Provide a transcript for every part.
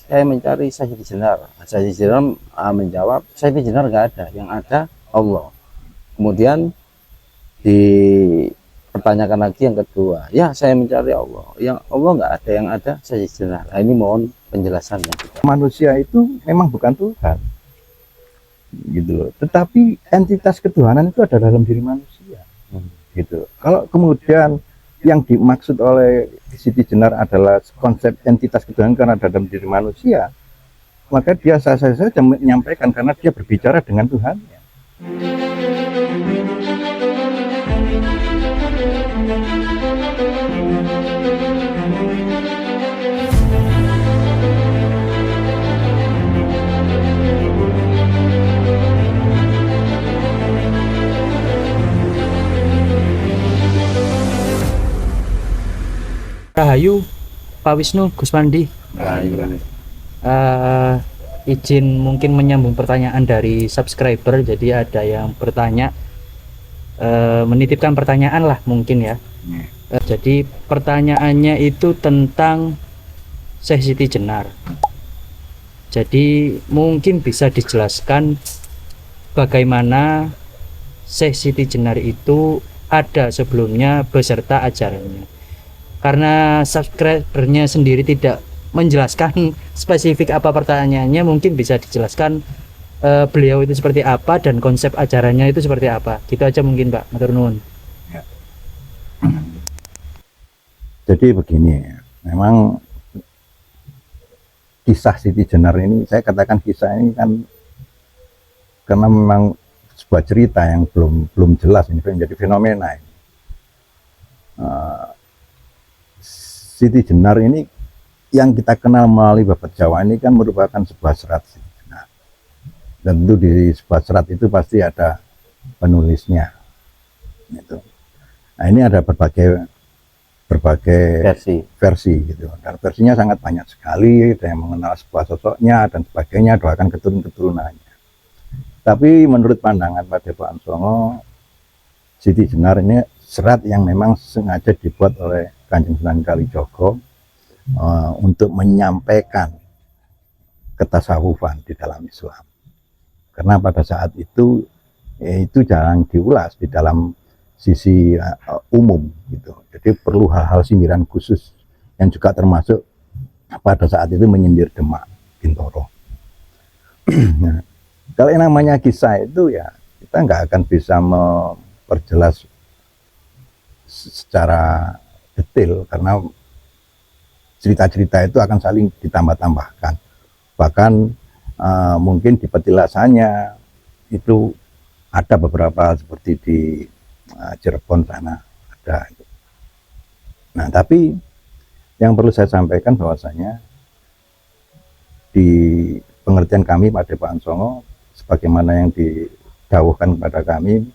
saya mencari Sayyidi Jenar. Sayyidi Jenar menjawab, Sayyidi Jenar nggak ada, yang ada Allah. Kemudian dipertanyakan lagi yang kedua, ya saya mencari Allah, yang Allah nggak ada, yang ada Sayyidi Jenar. Nah, ini mohon penjelasannya juga. Manusia itu memang bukan Tuhan, gitu loh. Tetapi entitas ketuhanan itu ada dalam diri manusia, gitu. Kalau kemudian yang dimaksud oleh Siti Jenar adalah konsep entitas ketuhanan karena ada dalam diri manusia, maka dia sah-sah saja menyampaikan karena dia berbicara dengan Tuhannya. Rahayu, Pak Wisnu, Gus Pandi. Izin mungkin menyambung pertanyaan dari subscriber. Jadi ada yang bertanya, menitipkan pertanyaan lah mungkin ya. Jadi pertanyaannya itu tentang Syekh Siti Jenar. Jadi mungkin bisa dijelaskan bagaimana Syekh Siti Jenar itu ada sebelumnya beserta ajarannya. Karena subscribernya sendiri tidak menjelaskan spesifik apa pertanyaannya, mungkin bisa dijelaskan beliau itu seperti apa dan konsep ajarannya itu seperti apa. Gitu aja mungkin Pak, matur nuwun. Ya. Jadi begini, memang kisah Siti Jenar ini, saya katakan kisah ini kan karena memang sebuah cerita yang belum jelas, ini menjadi fenomena ini. Siti Jenar ini yang kita kenal melalui Babat Jawa ini kan merupakan sebuah serat Siti Jenar. Dan tentu di sebuah serat itu pasti ada penulisnya. Gitu. Nah, ini ada berbagai versi gitu. Dan versinya sangat banyak sekali, ada yang mengenal sebuah sosoknya dan sebagainya, doakan keturunannya. Tapi menurut pandangan Padepokan Songo, Siti Jenar ini serat yang memang sengaja dibuat oleh Kanjeng Sunan Kalijogo untuk menyampaikan ketasawufan di dalam Islam. Karena pada saat itu jarang diulas di dalam sisi umum gitu. Jadi perlu hal-hal sindiran khusus yang juga termasuk pada saat itu menyindir Demak Bintoro. Nah, kalau yang namanya kisah itu ya kita nggak akan bisa memperjelas secara detail karena cerita-cerita itu akan saling ditambah-tambahkan. Bahkan mungkin di petilasannya itu ada beberapa seperti di Cirebon sana ada. Nah, tapi yang perlu saya sampaikan bahwasanya di pengertian kami Padepokan Songo sebagaimana yang didhawuhkan kepada kami,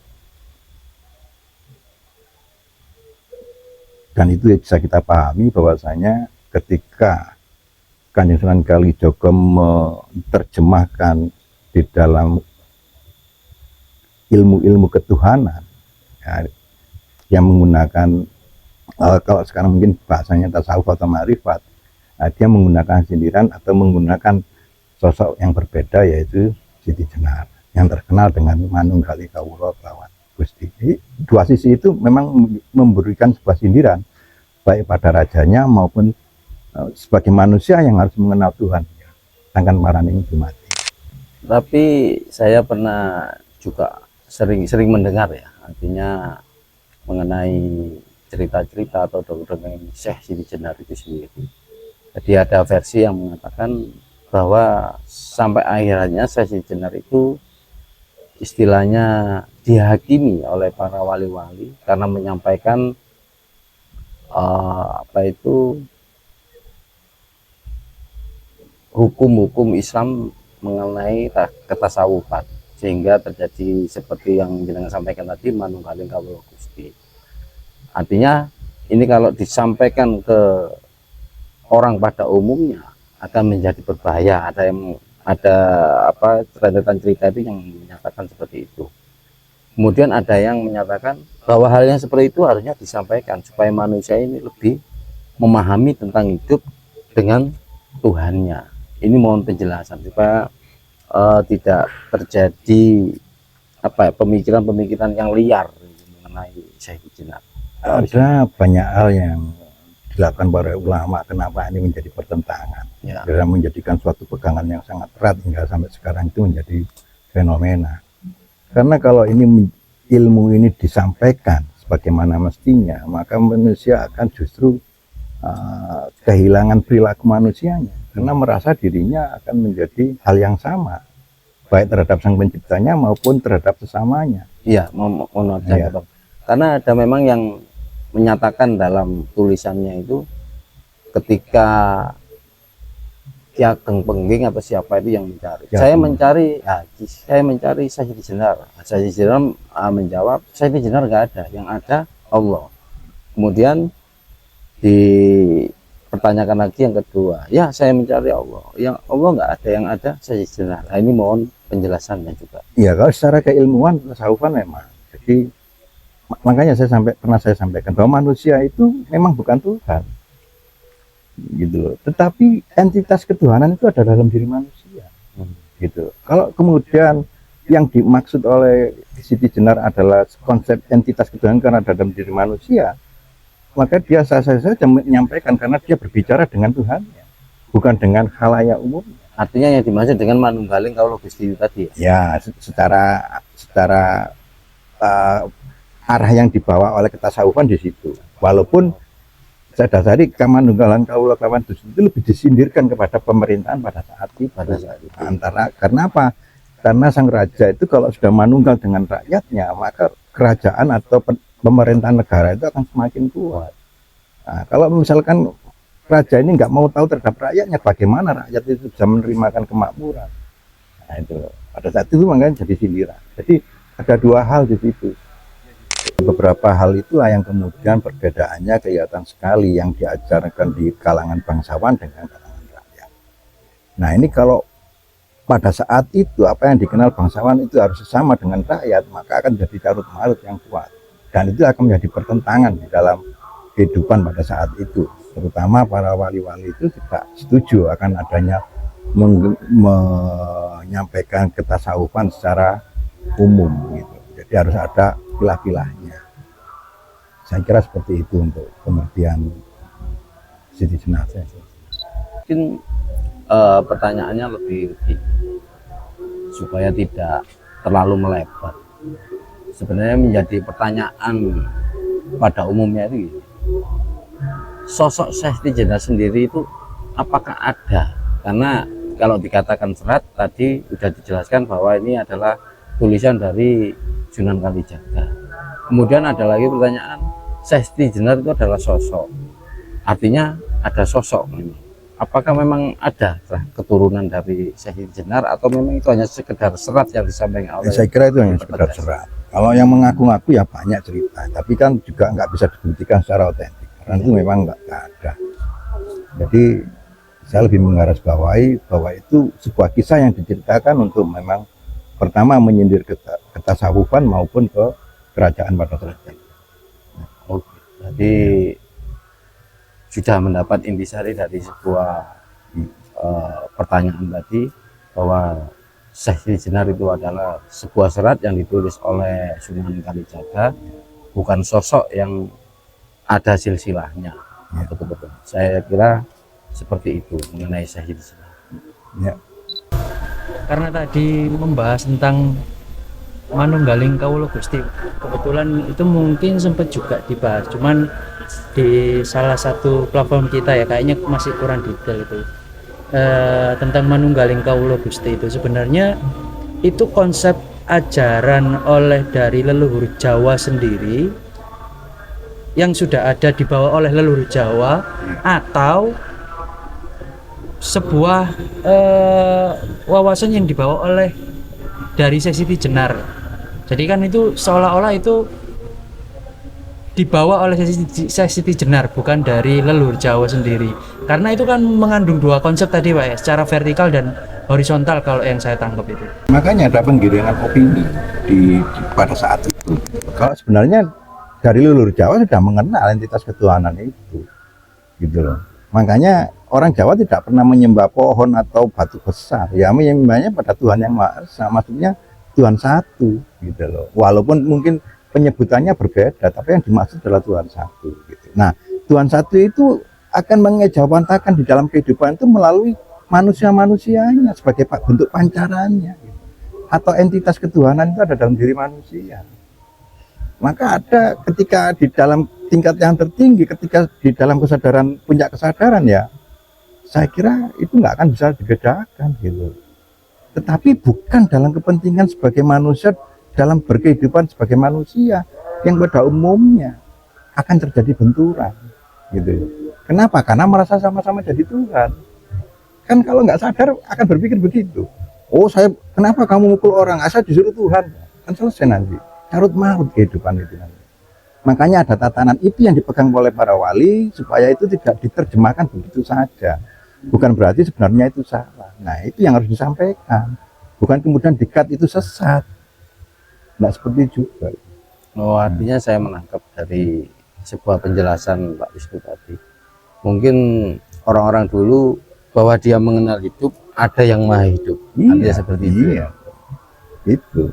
dan itu bisa kita pahami bahwasanya ketika Kanjeng Sunan Kalijogo menerjemahkan di dalam ilmu-ilmu ketuhanan ya, yang menggunakan kalau sekarang mungkin bahasanya tasawuf atau ma'rifat, dia menggunakan sindiran atau menggunakan sosok yang berbeda, yaitu Siti Jenar yang terkenal dengan Manunggali Kawula Klawan Gusti. Dua sisi itu memang memberikan sebuah sindiran baik pada rajanya maupun sebagai manusia yang harus mengenal Tuhan, sedangkan Maraning itu mati. Tapi saya pernah juga sering mendengar ya, artinya mengenai cerita-cerita atau dongeng Syekh Siti Jenar itu sendiri. Jadi ada versi yang mengatakan bahwa sampai akhirnya Syekh Siti Jenar itu istilahnya dihakimi oleh para wali-wali karena menyampaikan hukum-hukum Islam mengenai ketasawufan, sehingga terjadi seperti yang jenengan sampaikan tadi, Manunggaling Kawula Gusti. Artinya ini kalau disampaikan ke orang pada umumnya akan menjadi berbahaya. Ada rentetan cerita itu yang menyatakan seperti itu. Kemudian ada yang menyatakan bahwa hal yang seperti itu harusnya disampaikan supaya manusia ini lebih memahami tentang hidup dengan Tuhannya. ini mohon penjelasan supaya tidak terjadi pemikiran-pemikiran yang liar mengenai Syekh Jenar. Ada banyak hal yang dilakukan para ulama, kenapa ini menjadi pertentangan, Ya. karena menjadikan suatu pegangan yang sangat erat hingga sampai sekarang itu menjadi fenomena. Karena kalau ilmu ini disampaikan sebagaimana mestinya, maka manusia akan justru kehilangan perilaku manusianya, karena merasa dirinya akan menjadi hal yang sama, baik terhadap sang penciptanya maupun terhadap sesamanya. Iya, mohon maaf, Iya. Bang. Karena ada memang yang menyatakan dalam tulisannya itu ketika Ki Ageng Pengging atau siapa itu yang mencari. Ya, Saya mencari Syekh Jenar. Syekh Jenar menjawab, Syekh Jenar nggak ada, yang ada Allah. Kemudian dipertanyakan lagi yang kedua, ya saya mencari Allah, yang Allah nggak ada, yang ada Syekh Jenar. Nah, ini mohon penjelasannya juga. Ya, kalau secara keilmuan tasawufan memang. Jadi makanya pernah saya sampaikan bahwa manusia itu memang bukan Tuhan, gitu loh. Tetapi entitas ketuhanan itu ada dalam diri manusia, gitu. Kalau kemudian yang dimaksud oleh Siti Jenar adalah konsep entitas ketuhanan karena ada dalam diri manusia, maka dia sah-sah saja menyampaikan karena dia berbicara dengan Tuhannya, bukan dengan khalayak umum. Artinya yang dimaksud dengan manunggaling kaulo Gusti tadi. Ya, secara arah yang dibawa oleh ketasawufan di situ. Walaupun saya dasari kamanunggalan kaula kawan itu lebih disindirkan kepada pemerintahan pada saat itu. Karena apa? Karena sang raja itu kalau sudah manunggal dengan rakyatnya, maka kerajaan atau pemerintahan negara itu akan semakin kuat. Nah, kalau misalkan raja ini nggak mau tahu terhadap rakyatnya, bagaimana rakyat itu bisa menerimakan kemakmuran? Nah, itu pada saat itu makanya jadi sindiran. Jadi ada dua hal di situ. Beberapa hal itulah yang kemudian perbedaannya kelihatan sekali yang diajarkan di kalangan bangsawan dengan kalangan rakyat. Nah, ini kalau pada saat itu apa yang dikenal bangsawan itu harus sesama dengan rakyat, maka akan jadi carut marut yang kuat, dan itu akan menjadi pertentangan di dalam kehidupan pada saat itu. Terutama para wali-wali itu tidak setuju akan adanya menyampaikan ketasawufan secara umum, gitu. Jadi harus ada pilah-pilahnya. Saya kira seperti itu untuk pengertian Siti Jenar. Mungkin pertanyaannya lebih supaya tidak terlalu melebar. Sebenarnya menjadi pertanyaan pada umumnya itu gini, sosok Syekh Jenar sendiri itu apakah ada? Karena kalau dikatakan serat tadi sudah dijelaskan bahwa ini adalah tulisan dari Sunan Kalijaga. Kemudian ada lagi pertanyaan, Syekh Jenar itu adalah sosok, artinya ada sosok ini. Apakah memang ada keturunan dari Syekh Jenar atau memang itu hanya sekedar serat yang disampaikan oleh? Saya kira itu hanya sekedar serat. Kalau yang mengaku-ngaku ya banyak cerita, tapi kan juga nggak bisa dibuktikan secara otentik karena itu memang nggak ada. Jadi saya lebih menggarisbawahi bahwa itu sebuah kisah yang diceritakan untuk memang pertama menyindir ketasawufan maupun ke kerajaan pada saat itu. Oke, jadi sudah mendapat intisari dari sebuah pertanyaan tadi bahwa Syekh Jenar itu adalah sebuah serat yang ditulis oleh Sunan Kalijaga, bukan sosok yang ada silsilahnya. Ya. Betul-betul. Saya kira seperti itu mengenai Syekh Jenar. Ya. Karena tadi membahas tentang manunggaling kaulo Gusti, kebetulan itu mungkin sempat juga dibahas, cuman di salah satu platform kita ya kayaknya masih kurang detail itu tentang manunggaling kaulo Gusti. Itu sebenarnya itu konsep ajaran oleh dari leluhur Jawa sendiri yang sudah ada dibawa oleh leluhur Jawa, atau sebuah wawasan yang dibawa oleh dari Siti Jenar. Jadi kan itu seolah-olah itu dibawa oleh Siti Jenar, bukan dari leluhur Jawa sendiri. Karena itu kan mengandung dua konsep tadi Pak ya, secara vertikal dan horizontal kalau yang saya tangkap itu. Makanya ada penggiringan opini pada saat itu. Kalau sebenarnya dari leluhur Jawa sudah mengenal entitas ketuhanan itu, gitu loh. Makanya orang Jawa tidak pernah menyembah pohon atau batu besar, ya menyembahnya pada Tuhan yang Maha Esa, maksudnya Tuhan satu gitu loh. Walaupun mungkin penyebutannya berbeda, tapi yang dimaksud adalah Tuhan satu gitu. Nah, Tuhan satu itu akan mengejawantakan di dalam kehidupan itu melalui manusia-manusianya sebagai bentuk pancarannya gitu. Atau entitas ketuhanan itu ada dalam diri manusia. Maka ada ketika di dalam tingkat yang tertinggi, ketika di dalam kesadaran, puncak kesadaran ya, saya kira itu nggak akan bisa dibedakan gitu. Tetapi bukan dalam kepentingan sebagai manusia, dalam berkehidupan sebagai manusia yang pada umumnya akan terjadi benturan gitu. Kenapa? Karena merasa sama-sama jadi Tuhan. Kan kalau nggak sadar akan berpikir begitu. Oh, kenapa kamu mukul orang? Saya disuruh Tuhan. Kan selesai nanti. Carut marut kehidupan itu nanti. Makanya ada tatanan itu yang dipegang oleh para wali supaya itu tidak diterjemahkan begitu saja. Bukan berarti sebenarnya itu salah. Nah, itu yang harus disampaikan. Bukan kemudian dikat itu sesat. Nah, seperti juga. Oh, artinya saya menangkap dari sebuah penjelasan Pak Wisnu tadi. Mungkin orang-orang dulu bahwa dia mengenal hidup, ada yang maha hidup. Artinya seperti itu. Iya. Itu.